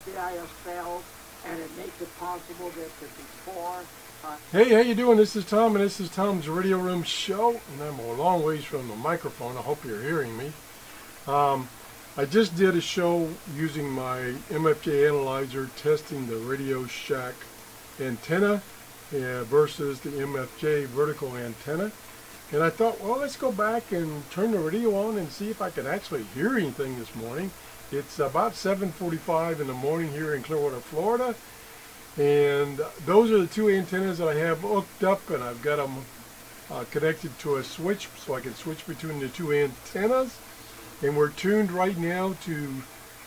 TRRS fails, and it makes it possible that before. Hey, how you doing? This is Tom, and this is Tom's Radio Room Show, and I'm a long ways from the microphone. I hope you're hearing me. I just did a show using my MFJ analyzer testing the Radio Shack antenna versus the MFJ vertical antenna. And I thought, well, let's go back and turn the radio on and see if I can actually hear anything this morning. It's about 7:45 in the morning here in Clearwater, Florida. And those are the two antennas that I have hooked up, and I've got them connected to a switch so I can switch between the two antennas. And we're tuned right now to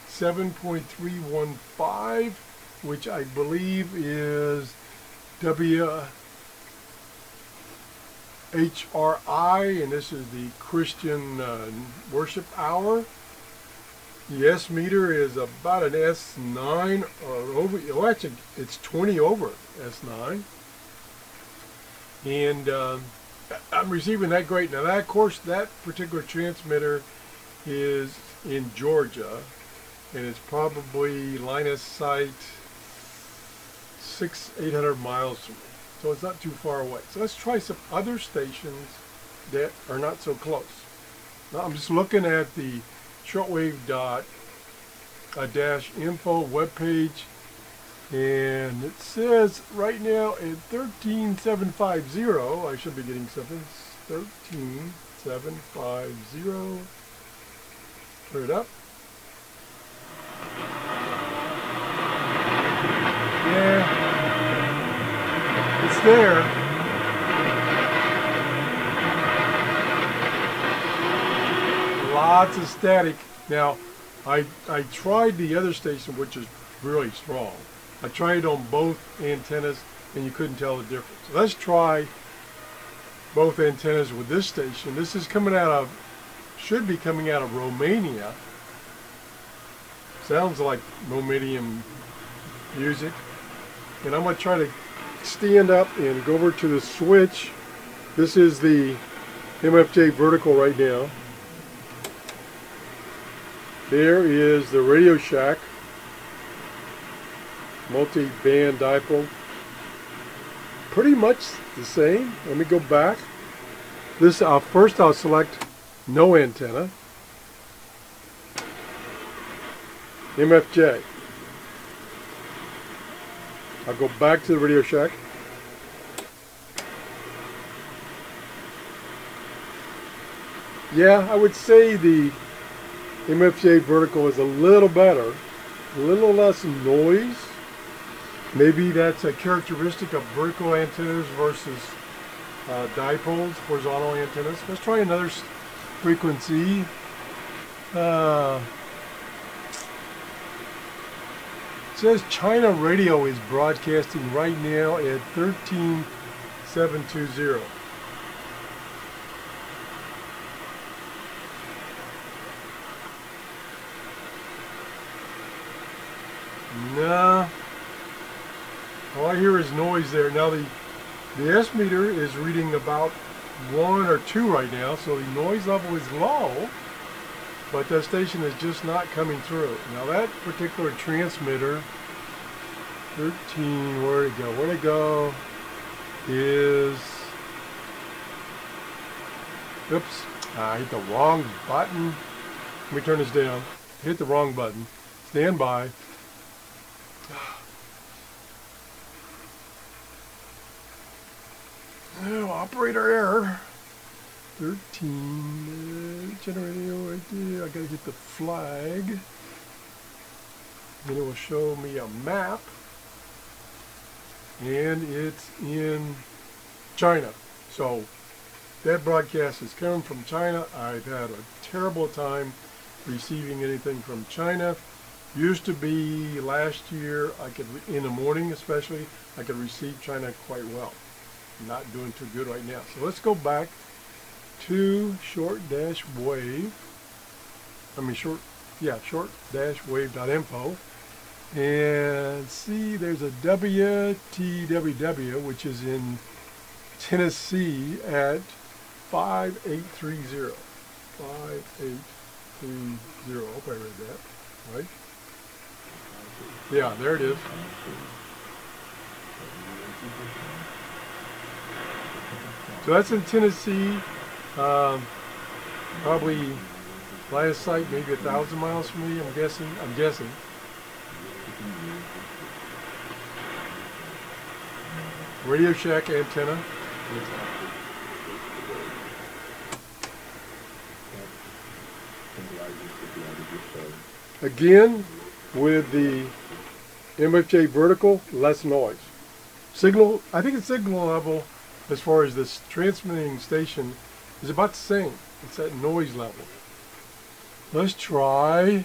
7.315, which I believe is WHRI, and this is the Christian Worship Hour. The S meter is about an S9 or over. Oh, actually, it's 20 over S9, and I'm receiving that great. Now, that, of course, that particular transmitter is in Georgia, and it's probably line of sight 800 miles from me, so it's not too far away. So let's try some other stations that are not so close. Now, I'm just looking at the shortwave.info webpage, and it says right now at 13750, I should be getting something, 13750, turn it up. Yeah, it's there. Lots of static. Now, I tried the other station, which is really strong. I tried on both antennas, and you couldn't tell the difference. So let's try both antennas with this station. This is coming out of, should be coming out of Romania. Sounds like Romanian music. And I'm going to try to stand up and go over to the switch. This is the MFJ vertical right now. There is the Radio Shack multi-band dipole. Pretty much the same. Let me go back. This first I'll select no antenna. MFJ. I'll go back to the Radio Shack. Yeah, I would say the MFJ vertical is a little better, a little less noise. Maybe that's a characteristic of vertical antennas versus dipoles, horizontal antennas. Let's try another frequency. It says China Radio is broadcasting right now at 13720. Nah, all I hear is noise there. Now the S meter is reading about 1 or 2 right now, so the noise level is low, but that station is just not coming through. Now that particular transmitter, 13, where'd it go? Where'd it go? Is, oops, I hit the wrong button. Let me turn this down. Hit the wrong button. Stand by. Oh, operator error. 13, generator right there. I gotta hit the flag. Then it will show me a map. And it's in China. So that broadcast is coming from China. I've had a terrible time receiving anything from China. Used to be last year, I could, in the morning especially, I could receive China quite well. Not doing too good right now. So let's go back to short-wave. short-wave.info, and see there's a WTWW, which is in Tennessee at 5830. 5830. I hope I read that right. Yeah, there it is. So that's in Tennessee. Probably last sight maybe 1,000 miles from me. I'm guessing. Radio Shack antenna. Again, with the MFJ vertical, less noise. Signal, I think the signal level as far as this transmitting station is about the same. It's that noise level. Let's try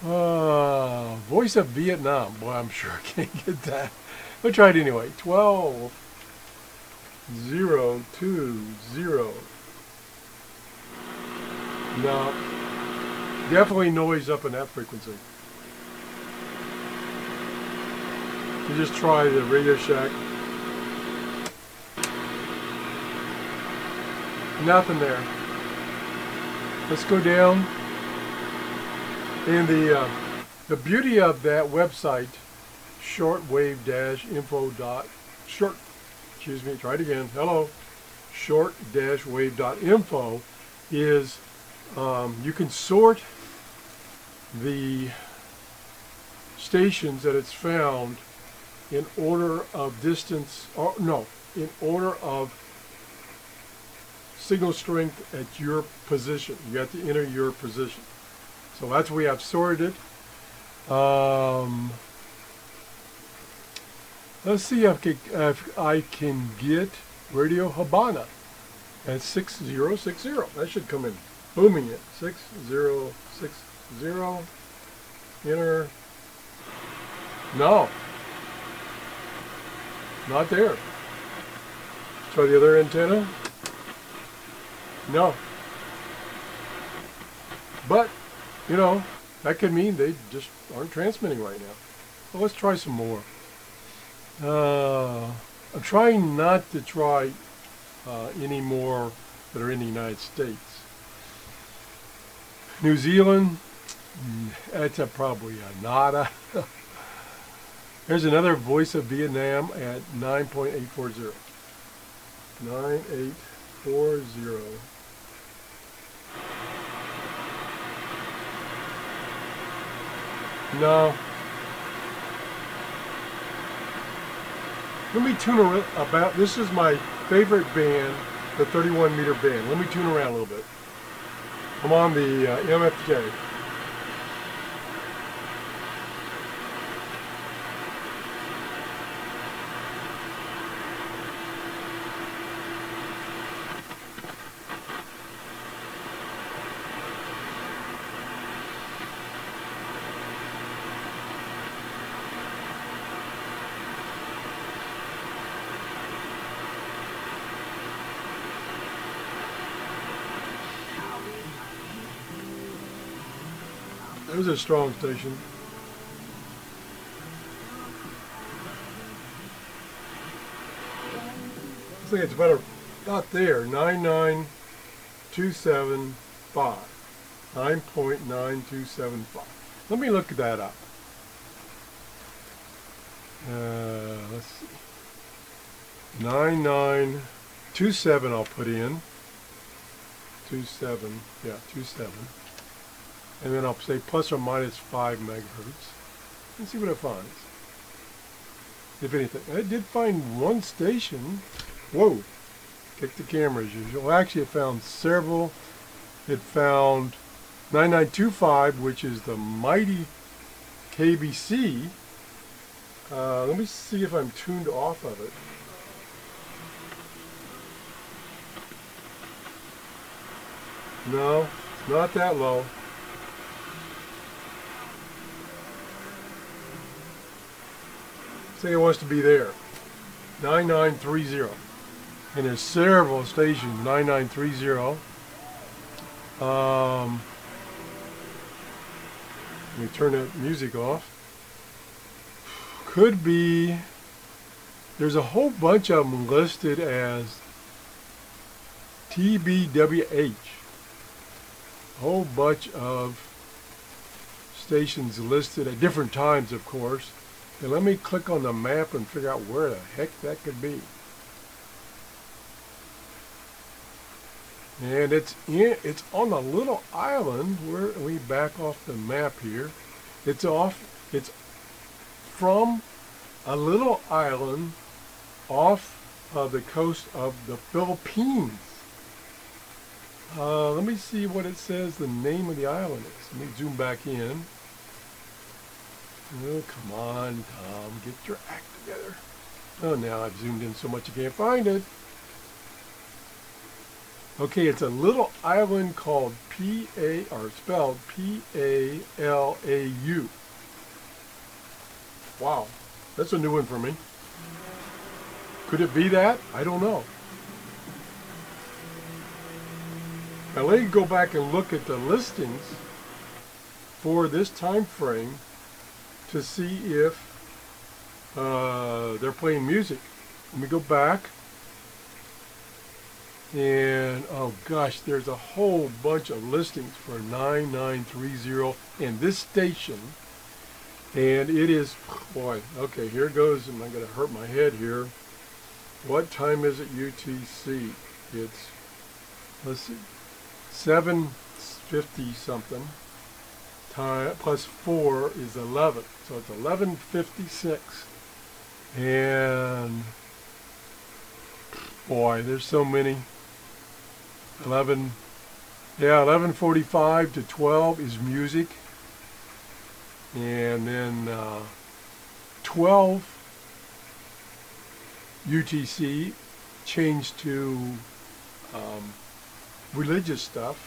Voice of Vietnam. Boy, I'm sure I can't get that. We'll try it anyway. 12,020. No, definitely noise up in that frequency. You just try the Radio Shack. Nothing there. Let's go down. And the beauty of that website, short-wave.info, is you can sort the stations that it's found in order of distance, or no, in order of signal strength at your position. You have to enter your position. So that's where we have sorted it. Let's see if I can get Radio Habana at 6060. That should come in booming it. 6060. Enter. No. Not there. Try the other antenna. No. But, you know, that could mean they just aren't transmitting right now. Well, let's try some more. I'm trying not to try any more that are in the United States. New Zealand, that's probably a nada. There's another Voice of Vietnam at 9.840. 9840. No. Let me tune about. This is my favorite band, the 31 meter band. Let me tune around a little bit. I'm on the MFJ. It was a strong station. I think it's about there, 99275. 9.9275. Let me look that up. Let's see. 9927 I'll put in. 27, yeah, 27. And then I'll say plus or minus 5 megahertz. And see what it finds. If anything. I did find one station. Whoa. Kick the camera as usual. Well, actually it found several. It found 9925, which is the mighty KBC. Let me see if I'm tuned off of it. No, not that low. I think it wants to be there. 9930. And there's several stations, 9930. Let me turn that music off. Could be, there's a whole bunch of them listed as TBWH. A whole bunch of stations listed at different times, of course. And let me click on the map and figure out where the heck that could be. And it's on a little island. Where we back off the map here. It's from a little island off of the coast of the Philippines. Let me see what it says the name of the island is. Let me zoom back in. Oh, come on, Tom, get your act together. Oh, now I've zoomed in so much you can't find it. Okay, it's a little island called spelled P-A-L-A-U. Wow, that's a new one for me. Could it be that? I don't know. Now let me go back and look at the listings for this time frame to see if they're playing music. Let me go back. And oh gosh, there's a whole bunch of listings for 9930 in this station. And it is, boy, okay, here goes, and I'm going to hurt my head here. What time is it UTC? It's, let's see, 7:50 something. Time plus 4 is 11. So it's 11:56. And boy, there's so many. 11:45 to 12 is music. And then 12 UTC changed to religious stuff.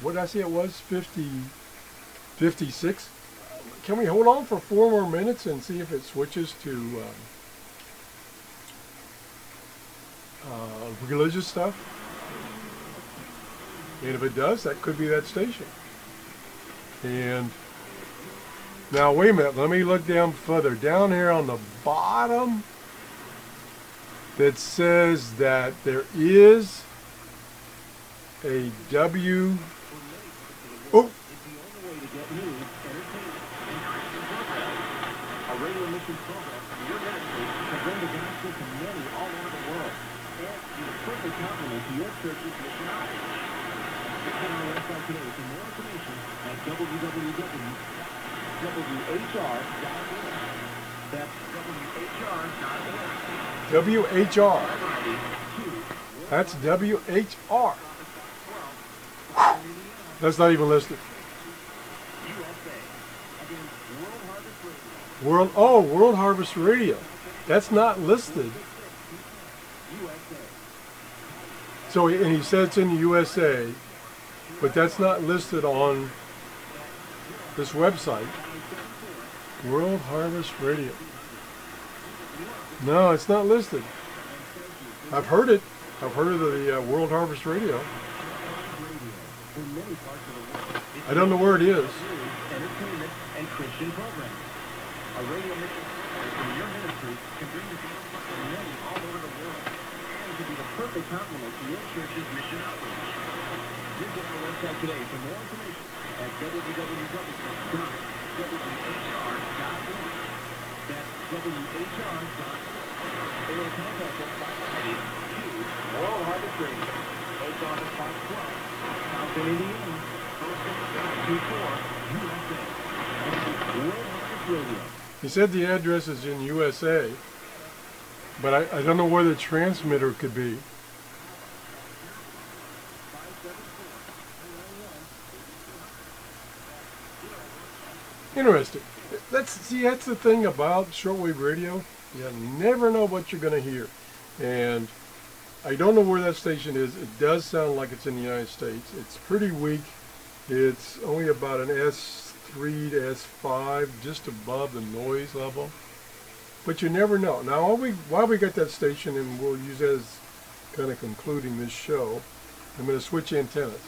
What did I say it was? 56. Can we hold on for 4 more minutes and see if it switches to religious stuff? And if it does, that could be that station. And now wait a minute, let me look down further. Down here on the bottom, that says that there is a W. Oh. A radio mission program from your ministry to bring the gospel to many all over the world. And is a perfect complement to your church's mission outreach. Visit our website today for more information at www.whr.org. That's whr.org. WHR. That's WHR. That's not even listed. World Harvest Radio. That's not listed. So, and he said it's in the USA, but that's not listed on this website. World Harvest Radio. No, it's not listed. I've heard it. I've heard of the World Harvest Radio. I don't know where it is. Entertainment and Christian programs. A radio mission from your ministry can bring the gospel to many all over the world and to be the perfect complement to your church's mission outreach. Visit our website today for more information at www.whr.org. That's whr.org. Or contact us by writing to World Harvest Radio, Post Office Box 12, South Bend, Indiana, 46724, USA. World Harvest Radio. He said the address is in USA, but I don't know where the transmitter could be. Interesting. That's the thing about shortwave radio. You never know what you're going to hear. And I don't know where that station is. It does sound like it's in the United States. It's pretty weak. It's only about an S3 to S5, just above the noise level. But you never know. Now, while we got that station, and we'll use it as kind of concluding this show, I'm going to switch antennas.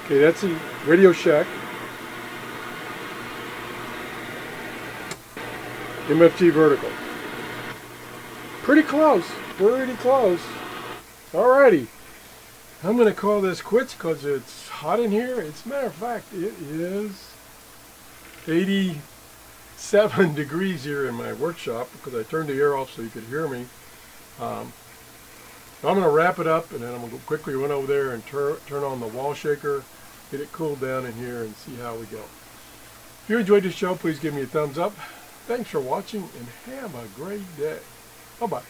Okay, that's the Radio Shack. MFT vertical. Pretty close. Pretty close. Alrighty. I'm going to call this quits because it's hot in here. As a matter of fact, it is 87 degrees here in my workshop because I turned the air off so you could hear me. I'm going to wrap it up, and then I'm going to quickly run over there and turn on the wall shaker, get it cooled down in here, and see how we go. If you enjoyed this show, please give me a thumbs up. Thanks for watching, and have a great day. Bye-bye.